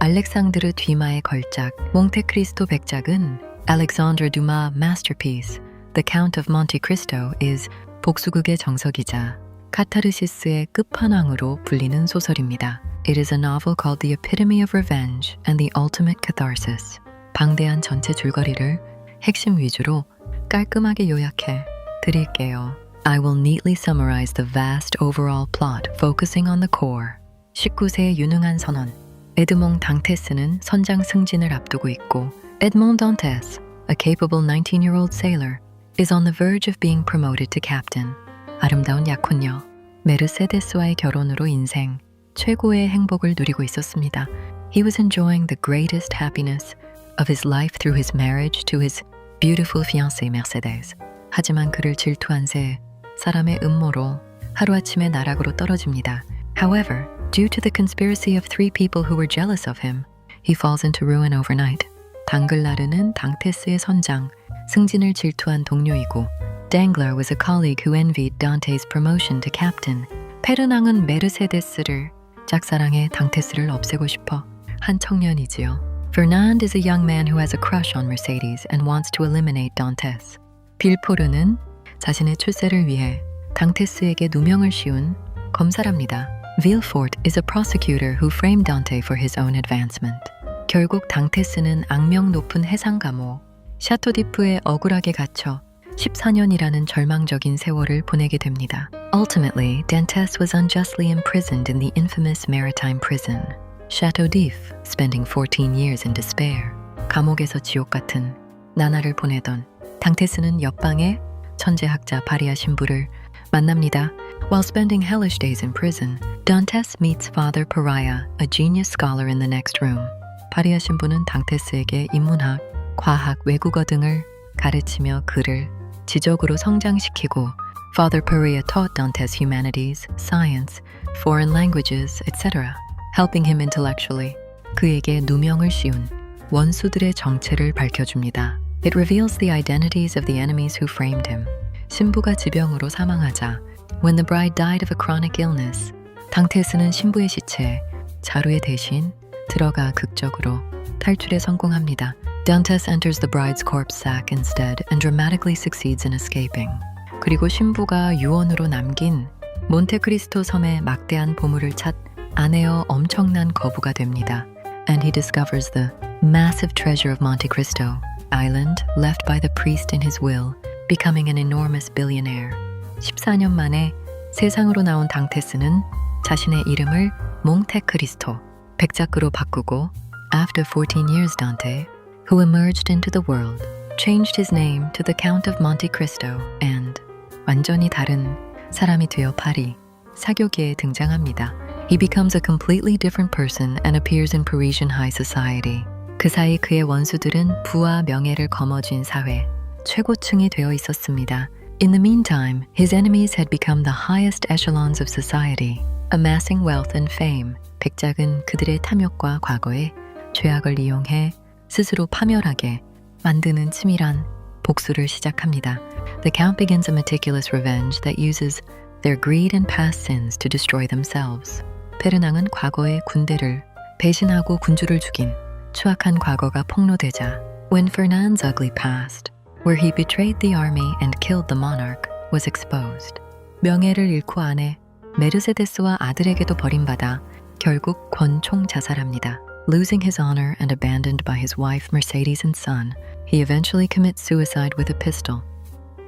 알렉상드르 뒤마의 걸작, 몽테크리스토 백작은 Alexandre Dumas' masterpiece, The Count of Monte Cristo is 복수극의 정석이자 카타르시스의 끝판왕으로 불리는 소설입니다. It is a novel called The Epitome of Revenge and the Ultimate Catharsis. 방대한 전체 줄거리를 핵심 위주로 깔끔하게 요약해 드릴게요. I will neatly summarize the vast overall plot, focusing on the core. 19세의 유능한 선원, 에드몽 당테스는 선장 승진을 앞두고 있고 Edmond Dantes, a capable 19-year-old sailor, is on the verge of being promoted to captain. 아름다운 약혼녀, 메르세데스와의 결혼으로 인생 최고의 행복을 누리고 있었습니다. He was enjoying the greatest happiness of his life through his marriage to his beautiful fiancée Mercedes. 하지만 그를 질투한 새 사람의 음모로 하루아침에 나락으로 떨어집니다. However, due to the conspiracy of 3 people who were jealous of him, he falls into ruin overnight. 당글라르는 당테스의 선장, 승진을 질투한 동료이고 Danglars was a colleague who envied Dante's promotion to captain. 페르낭은 메르세데스를 짝사랑해 당테스를 없애고 싶어 한 청년이지요. Fernand is a young man who has a crush on Mercedes and wants to eliminate Dantes. 빌포르는 자신의 출세를 위해 당테스에게 누명을 씌운 검사랍니다. Villefort is a prosecutor who framed Dante for his own advancement. 결국 당테스는 악명 높은 해상 감옥 샤토디프에 억울하게 갇혀 14년이라는 절망적인 세월을 보내게 됩니다. Ultimately, Dantes was unjustly imprisoned in the infamous maritime prison, Chateau d'If, spending 14 years in despair. 감옥에서 지옥 같은 나날을 보내던 당테스는 옆방의 천재학자 바리아 신부를 만납니다. While spending hellish days in prison, Dantes meets Father Pariah, a genius scholar in the next room. 바리아 신부는 당테스에게 인문학, 과학, 외국어 등을 가르치며 그를 지적으로 성장시키고 Father Pariah taught Dantes humanities, science, foreign languages, etc., helping him intellectually. 그에게 누명을 씌운 원수들의 정체를 밝혀줍니다. It reveals the identities of the enemies who framed him. 신부가 지병으로 사망하자 When the bride died of a chronic illness, 당테스는 신부의 시체에 자루에 대신 들어가 극적으로 탈출에 성공합니다. Dantes enters the bride's corpse sack instead and dramatically succeeds in escaping. 그리고 신부가 유언으로 남긴 몬테크리스토 섬의 막대한 보물을 찾 아내여 엄청난 거부가 됩니다. And he discovers the massive treasure of Monte Cristo Island left by the priest in his will, becoming an enormous billionaire. 14년 만에 세상으로 나온 당테스는 자신의 이름을 몽테크리스토, 백작으로 바꾸고 After 14 years, Dante, who emerged into the world, changed his name to the Count of Monte Cristo and 완전히 다른 사람이 되어 파리, 사교계에 등장합니다. He becomes a completely different person and appears in Parisian high society. 그 사이 그의 원수들은 부와 명예를 거머쥔 사회, 최고층이 되어 있었습니다. In the meantime, his enemies had become the highest echelons of society, amassing wealth and fame. 백작은 그들의 탐욕과 과거의 죄악을 이용해 스스로 파멸하게 만드는 치밀한 복수를 시작합니다. The Count begins a meticulous revenge that uses their greed and past sins to destroy themselves. 페르낭은 과거의 군대를 배신하고 군주를 죽인 추악한 과거가 폭로되자 When Fernand's ugly past, where he betrayed the army and killed the monarch, was exposed. 명예를 잃고 아내 메르세데스와 아들에게도 버림받아 결국 권총 자살합니다. Losing his honor and abandoned by his wife Mercedes and son, he eventually commits suicide with a pistol.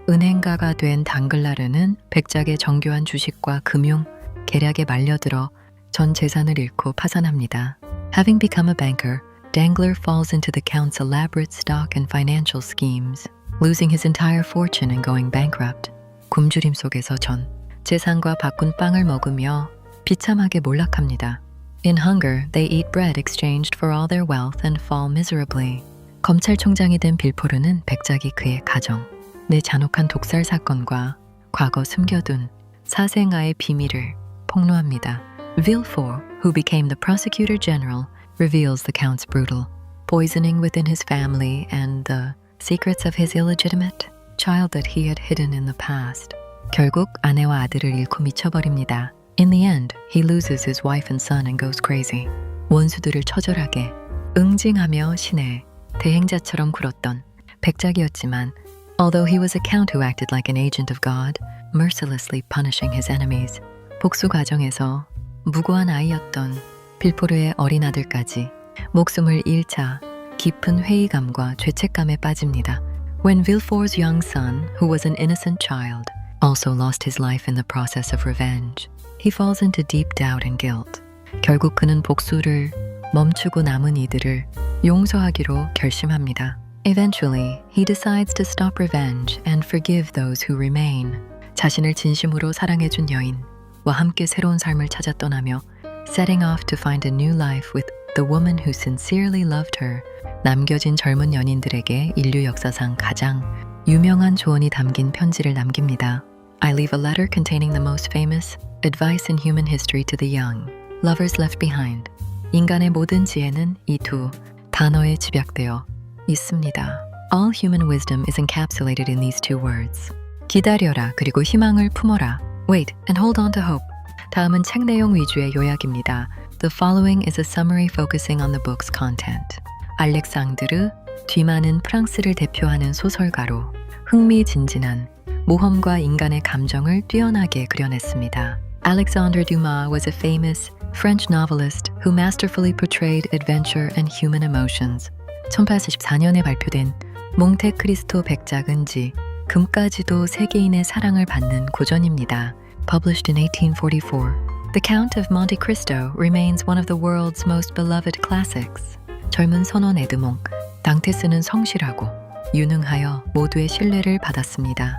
은행가가 된 당글라르는 백작의 정교한 주식과 금융 계략에 말려들어 전 재산을 잃고 파산합니다. Having become a banker, Danglars falls into the Count's elaborate stock and financial schemes, losing his entire fortune and going bankrupt. 굶주림 속에서 전 재산과 바꾼 빵을 먹으며 비참하게 몰락합니다. In hunger, they eat bread exchanged for all their wealth and fall miserably. 검찰총장이 된 빌포르는 백작이 그의 가정, 내 잔혹한 독살 사건과 과거 숨겨둔 사생아의 비밀을 폭로합니다. Villefort, who became the prosecutor general, reveals the Count's brutal poisoning within his family and the secrets of his illegitimate child that he had hidden in the past. 결국 아내와 아들을 잃고 미쳐버립니다. In the end, he loses his wife and son and goes crazy. 원수들을 처절하게 응징하며 신의 대행자처럼 굴었던 백작이었지만 although he was a count who acted like an agent of God, mercilessly punishing his enemies, 복수 과정에서 무고한 아이였던 빌포르의 어린 아들까지 목숨을 잃자 깊은 회의감과 죄책감에 빠집니다. When Villefort's young son, who was an innocent child, also lost his life in the process of revenge, he falls into deep doubt and guilt. 결국 그는 복수를 멈추고 남은 이들을 용서하기로 결심합니다. Eventually, he decides to stop revenge and forgive those who remain. 자신을 진심으로 사랑해준 여인과 함께 새로운 삶을 찾아 떠나며 setting off to find a new life with the woman who sincerely loved her. 남겨진 젊은 연인들에게 인류 역사상 가장 유명한 조언이 담긴 편지를 남깁니다. I leave a letter containing the most famous advice in human history to the young. Lovers left behind. 인간의 모든 지혜는 이 두 단어에 집약되어 있습니다. All human wisdom is encapsulated in these two words. 기다려라 그리고 희망을 품어라. Wait and hold on to hope. 다음은 책 내용 위주의 요약입니다. The following is a summary focusing on the book's content. 알렉상드르 듀마는 프랑스를 대표하는 소설가로 흥미진진한 모험과 인간의 감정을 뛰어나게 그려냈습니다. Alexandre Dumas was a famous French novelist who masterfully portrayed adventure and human emotions. 1844년에 발표된 몽테크리스토 백작은 지 금까지도 세계인의 사랑을 받는 고전입니다. Published in 1844, The Count of Monte Cristo remains one of the world's most beloved classics. 젊은 선원 에드몽, 당테스는 성실하고 유능하여 모두의 신뢰를 받았습니다.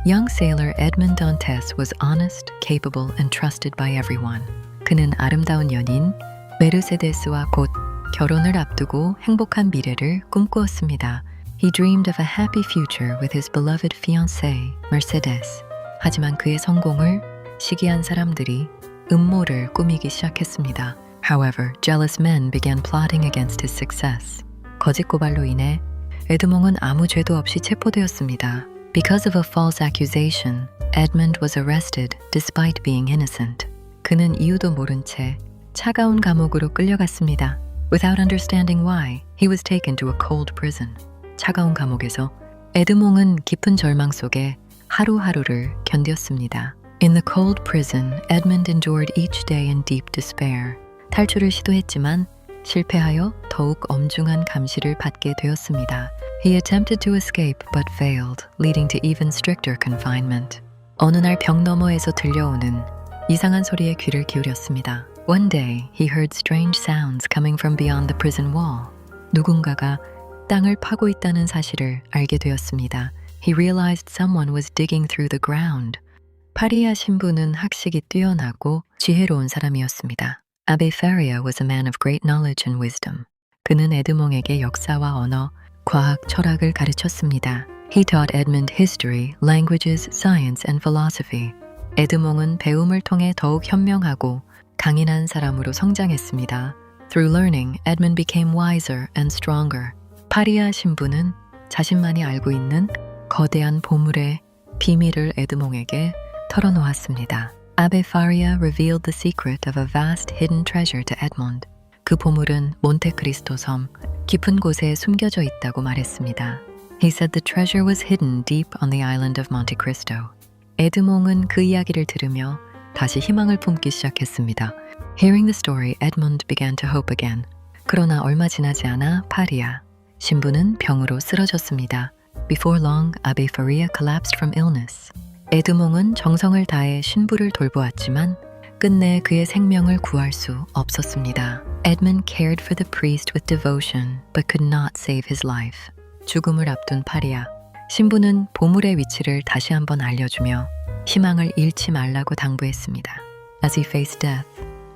Young sailor Edmond Dantes was honest, capable, and trusted by everyone. 그는 아름다운 연인 메르세데스와 곧 결혼을 앞두고 행복한 미래를 꿈꾸었습니다. He dreamed of a happy future with his beloved fiancée, Mercedes. 하지만 그의 성공을 시기한 사람들이 음모를 꾸미기 시작했습니다. However, jealous men began plotting against his success. 거짓 고발로 인해 에드몽은 아무 죄도 없이 체포되었습니다. Because of a false accusation, Edmond was arrested despite being innocent. 그는 이유도 모른 채 차가운 감옥으로 끌려갔습니다. Without understanding why, he was taken to a cold prison. 차가운 감옥에서 에드몽은 깊은 절망 속에 하루하루를 견뎠습니다. In the cold prison, Edmond endured each day in deep despair. 탈출을 시도했지만 실패하여 더욱 엄중한 감시를 받게 되었습니다. He attempted to escape but failed, leading to even stricter confinement. 어느 날 벽 너머에서 들려오는 이상한 소리에 귀를 기울였습니다. One day, he heard strange sounds coming from beyond the prison wall. 누군가가 땅을 파고 있다는 사실을 알게 되었습니다. He realized someone was digging through the ground. 파리아 신부는 학식이 뛰어나고 지혜로운 사람이었습니다. Abbe Faria was a man of great knowledge and wisdom. 그는 에드몽에게 역사와 언어, 과학, 철학을 가르쳤습니다. He taught Edmond history, languages, science, and philosophy. 에드몽은 배움을 통해 더욱 현명하고 강인한 사람으로 성장했습니다. Through learning, Edmond became wiser and stronger. 파리아 신부는 자신만이 알고 있는 거대한 보물의 비밀을 에드몽에게 털어놓았습니다. Abbe Faria revealed the secret of a vast hidden treasure to Edmond. 그 보물은 몬테크리스토 섬 깊은 곳에 숨겨져 있다고 말했습니다. He said the treasure was hidden deep on the island of Monte Cristo. 에드몽은 그 이야기를 들으며 다시 희망을 품기 시작했습니다. Hearing the story, Edmond began to hope again. 그러나 얼마 지나지 않아 파리아 신부는 병으로 쓰러졌습니다. Before long, Abbe Faria collapsed from illness. 에드몽은 정성을 다해 신부를 돌보았지만 끝내 그의 생명을 구할 수 없었습니다. Edmond cared for the priest with devotion, but could not save his life. 죽음을 앞둔 파리아 신부는 보물의 위치를 다시 한번 알려주며 희망을 잃지 말라고 당부했습니다. As he faced death,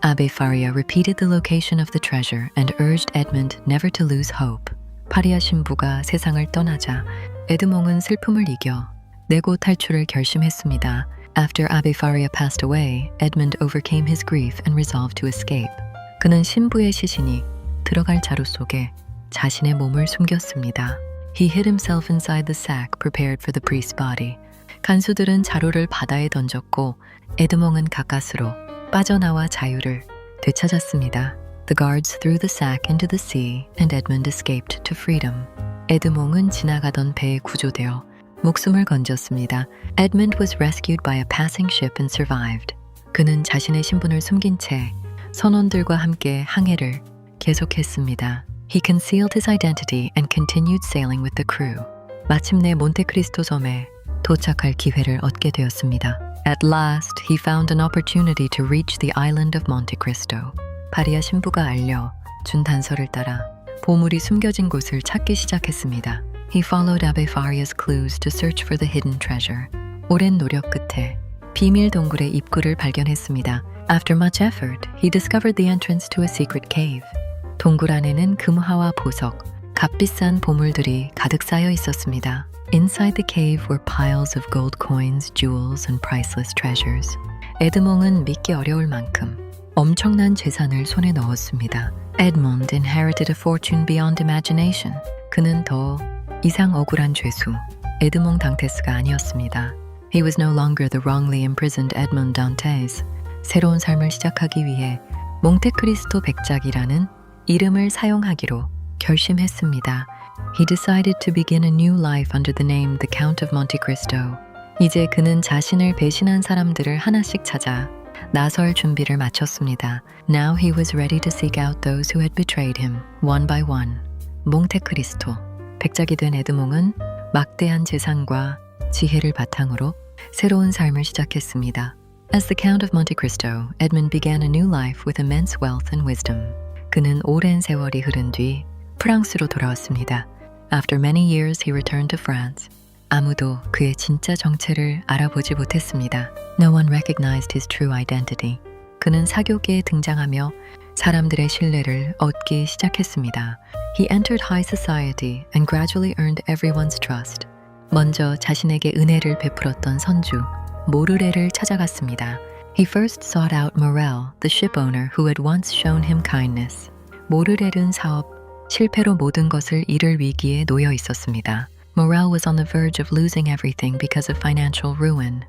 Abbe Faria repeated the location of the treasure and urged Edmond never to lose hope. 파리아 신부가 세상을 떠나자 에드몽은 슬픔을 이겨 내고 탈출을 결심했습니다. After Abbe Faria passed away, Edmond overcame his grief and resolved to escape. 그는 신부의 시신이 들어갈 자루 속에 자신의 몸을 숨겼습니다. He hid himself inside the sack prepared for the priest's body. 간수들은 자루를 바다에 던졌고 에드몽은 가까스로 빠져나와 자유를 되찾았습니다. The guards threw the sack into the sea and Edmund escaped to freedom. 에드몽은 지나가던 배에 구조되어 목숨을 건졌습니다. Edmund was rescued by a passing ship and survived. 그는 자신의 신분을 숨긴 채 선원들과 함께 항해를 계속했습니다. He concealed his identity and continued sailing with the crew. 마침내 몬테크리스토 섬에 도착할 기회를 얻게 되었습니다. At last, he found an opportunity to reach the island of Monte Cristo. 파리아 신부가 알려준 단서를 따라 보물이 숨겨진 곳을 찾기 시작했습니다. He followed Abbe Faria's clues to search for the hidden treasure. 오랜 노력 끝에 비밀 동굴의 입구를 발견했습니다. After much effort, he discovered the entrance to a secret cave. 동굴 안에는 금화와 보석, 값비싼 보물들이 가득 쌓여 있었습니다. Inside the cave were piles of gold coins, jewels, and priceless treasures. 에드몽은 믿기 어려울 만큼 엄청난 재산을 손에 넣었습니다. Edmund inherited a fortune beyond imagination. 그는 더 이상 억울한 죄수, 에드몽 당테스가 아니었습니다. He was no longer the wrongly imprisoned Edmond Dantes. 새로운 삶을 시작하기 위해 몽테크리스토 백작이라는 이름을 사용하기로 결심했습니다. He decided to begin a new life under the name The Count of Monte Cristo. 이제 그는 자신을 배신한 사람들을 하나씩 찾아 나설 준비를 마쳤습니다. Now he was ready to seek out those who had betrayed him, one by one. 몽테크리스토, 백작이 된 에드몽은 막대한 재산과 지혜를 바탕으로 새로운 삶을 시작했습니다. As the Count of Monte Cristo, Edmund began a new life with immense wealth and wisdom. 그는 오랜 세월이 흐른 뒤 프랑스로 돌아왔습니다. After many years, he returned to France. 아무도 그의 진짜 정체를 알아보지 못했습니다. No one recognized his true identity. 그는 사교계에 등장하며 사람들의 신뢰를 얻기 시작했습니다. He entered high society and gradually earned everyone's trust. 먼저 자신에게 은혜를 베풀었던 선주 모르레를 찾아갔습니다. He first sought out Morel, the shipowner who had once shown him kindness. 모르렐은 사업 실패로 모든 것을 잃을 위기에 놓여 있었습니다. Morel was on the verge of losing everything because of financial ruin.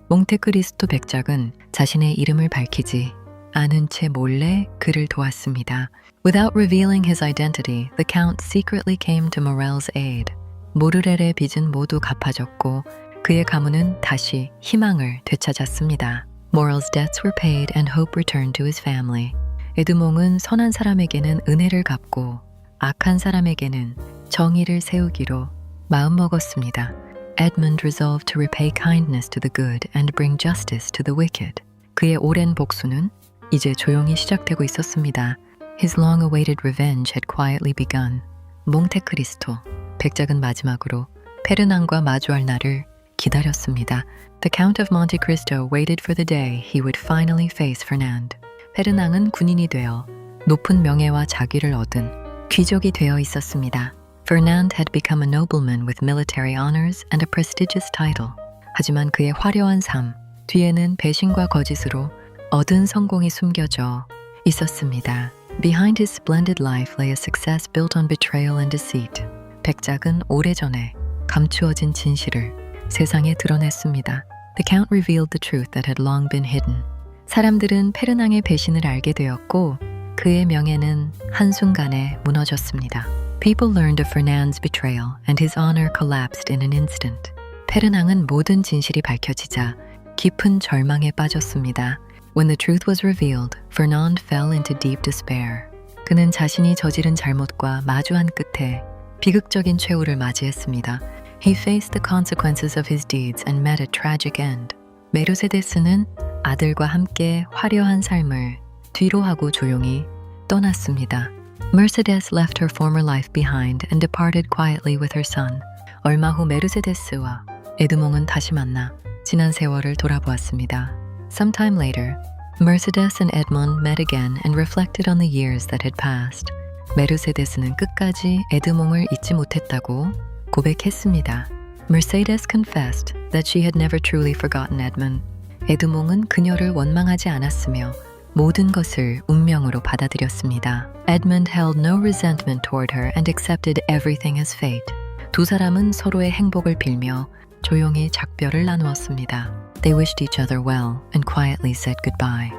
몽테크리스토 백작은 자신의 이름을 밝히지 않은 채 몰래 그를 도왔습니다. Without revealing his identity, the Count secretly came to Morel's aid. 모르렐의 빚은 모두 갚아졌고 그의 가문은 다시 희망을 되찾았습니다. Morel's debts were paid and hope returned to his family. 에드몽은 선한 사람에게는 은혜를 갚고 악한 사람에게는 정의를 세우기로 마음먹었습니다. Edmund resolved to repay kindness to the good and bring justice to the wicked. 그의 오랜 복수는 이제 조용히 시작되고 있었습니다. His long-awaited revenge had quietly begun. 몽테크리스토, 백작은 마지막으로 페르낭과 마주할 날을 기다렸습니다. The Count of Monte Cristo waited for the day he would finally face Fernand. 페르낭은 군인이 되어 높은 명예와 자귀를 얻은 귀족이 되어 있었습니다. Fernand had become a nobleman with military honors and a prestigious title. 하지만 그의 화려한 삶 뒤에는 배신과 거짓으로 얻은 성공이 숨겨져 있었습니다. Behind his splendid life lay a success built on betrayal and deceit. 백작은 오래전에 감추어진 진실을 세상에 드러냈습니다. The Count revealed the truth that had long been hidden. 사람들은 페르낭의 배신을 알게 되었고 그의 명예는 한순간에 무너졌습니다. People learned of Fernand's betrayal and his honor collapsed in an instant. 페르낭은 모든 진실이 밝혀지자 깊은 절망에 빠졌습니다. When the truth was revealed, Fernand fell into deep despair. 그는 자신이 저지른 잘못과 마주한 끝에 비극적인 최후를 맞이했습니다. He faced the consequences of his deeds and met a tragic end. 메르세데스는 아들과 함께 화려한 삶을 뒤로하고 조용히 떠났습니다. Mercedes left her former life behind and departed quietly with her son. 얼마 후 메르세데스와 에드몽은 다시 만나 지난 세월을 돌아보았습니다. Sometime later, Mercedes and Edmond met again and reflected on the years that had passed. 메르세데스는 끝까지 에드몽을 잊지 못했다고 고백했습니다. Mercedes confessed that she had never truly forgotten Edmond. 에드몽은 그녀를 원망하지 않았으며 모든 것을 운명으로 받아들였습니다. Edmund held no resentment toward her and accepted everything as fate. 두 사람은 서로의 행복을 빌며 조용히 작별을 나누었습니다. They wished each other well and quietly said goodbye.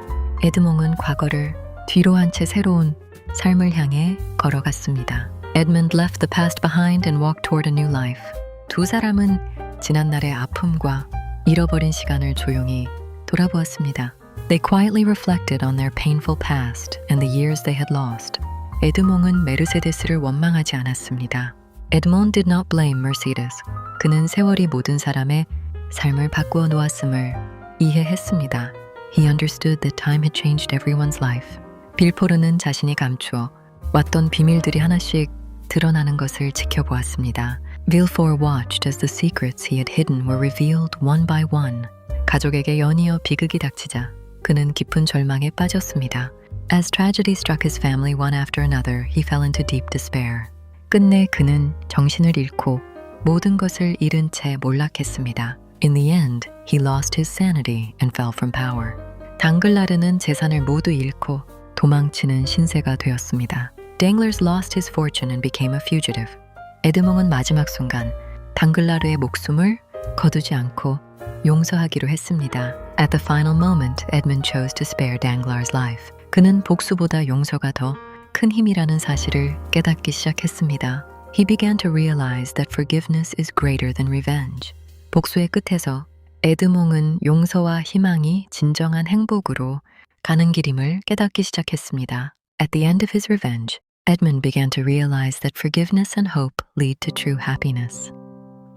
에드몽은 과거를 뒤로 한 채 새로운 삶을 향해 걸어갔습니다. Edmund left the past behind and walked toward a new life. 두 사람은 지난날의 아픔과 잃어버린 시간을 조용히 돌아보았습니다. They quietly reflected on their painful past and the years they had lost. 에드몽은 메르세데스를 원망하지 않았습니다. Edmond did not blame Mercedes. 그는 세월이 모든 사람의 삶을 바꾸어 놓았음을 이해했습니다. He understood that time had changed everyone's life. 빌포르는 자신이 감추어 왔던 비밀들이 하나씩 드러나는 것을 지켜보았습니다. Villefort watched as the secrets he had hidden were revealed one by one. 가족에게 연이어 비극이 닥치자 그는 깊은 절망에 빠졌습니다. As tragedy struck his family one after another, he fell into deep despair. 끝내 그는 정신을 잃고 모든 것을 잃은 채 몰락했습니다. In the end, he lost his sanity and fell from power. 당글라르는 재산을 모두 잃고 도망치는 신세가 되었습니다. Danglars lost his fortune and became a fugitive. 에드몽은 마지막 순간 당글라르의 목숨을 거두지 않고 용서하기로 했습니다. At the final moment, Edmund chose to spare Danglars' life. 그는 복수보다 용서가 더 큰 힘이라는 사실을 깨닫기 시작했습니다. He began to realize that forgiveness is greater than revenge. 복수의 끝에서 에드몽은 용서와 희망이 진정한 행복으로 가는 길임을 깨닫기 시작했습니다. At the end of his revenge, Edmund began to realize that forgiveness and hope lead to true happiness.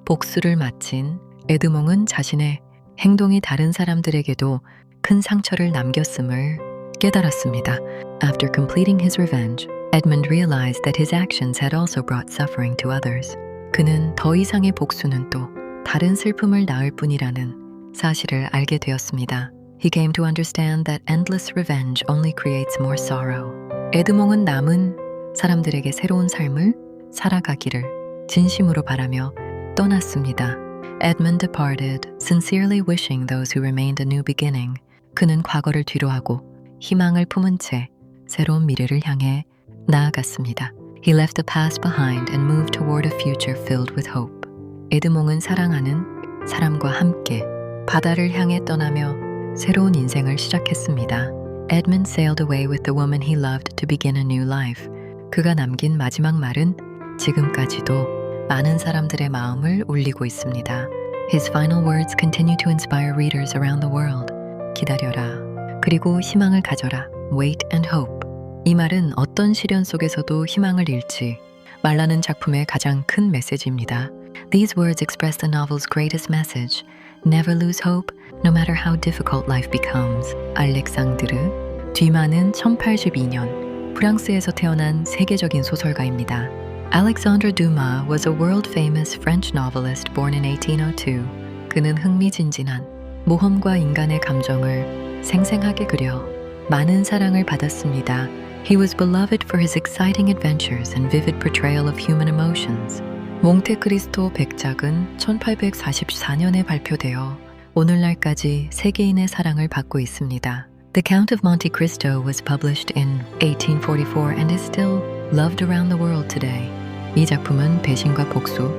복수를 마친 에드몽은 자신의 행동이 다른 사람들에게도 큰 상처를 남겼음을 깨달았습니다. After completing his revenge, Edmund realized that his actions had also brought suffering to others. 그는 더 이상의 복수는 또 다른 슬픔을 낳을 뿐이라는 사실을 알게 되었습니다. He came to understand that endless revenge only creates more sorrow. 에드몽은 남은 사람들에게 새로운 삶을 살아가기를 진심으로 바라며 떠났습니다. Edmund departed, sincerely wishing those who remained a new beginning. 그는 과거를 뒤로하고 희망을 품은 채 새로운 미래를 향해 나아갔습니다. He left the past behind and moved toward a future filled with hope. 에드몽은 사랑하는 사람과 함께 바다를 향해 떠나며 새로운 인생을 시작했습니다. Edmund sailed away with the woman he loved to begin a new life. 그가 남긴 마지막 말은 지금까지도 많은 사람들의 마음을 울리고 있습니다. His final words continue to inspire readers around the world. 기다려라. 그리고 희망을 가져라. Wait and hope. 이 말은 어떤 시련 속에서도 희망을 잃지 말라는 작품의 가장 큰 메시지입니다. These words express the novel's greatest message. Never lose hope, no matter how difficult life becomes. 알렉상드르 듀마는 1082년 프랑스에서 태어난 세계적인 소설가입니다. Alexandre Dumas was a world-famous French novelist born in 1802. 그는 흥미진진한 모험과 인간의 감정을 생생하게 그려 많은 사랑을 받았습니다. He was beloved for his exciting adventures and vivid portrayal of human emotions. 몽테크리스토 백작은 1844년에 발표되어 오늘날까지 세계인의 사랑을 받고 있습니다. The Count of Monte Cristo was published in 1844 and is still loved around the world today. 이 작품은 배신과 복수,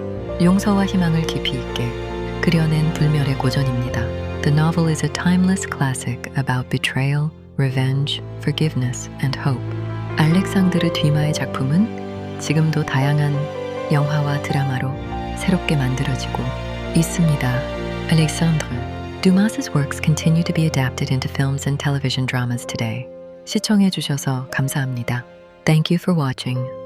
용서와 희망을 깊이 있게 그려낸 불멸의 고전입니다. The novel is a timeless classic about betrayal, revenge, forgiveness, and hope. 알렉상드르 듀마의 작품은 지금도 다양한 영화와 드라마로 새롭게 만들어지고 있습니다. Alexandre Dumas's works continue to be adapted into films and television dramas today. 시청해 주셔서 감사합니다. Thank you for watching.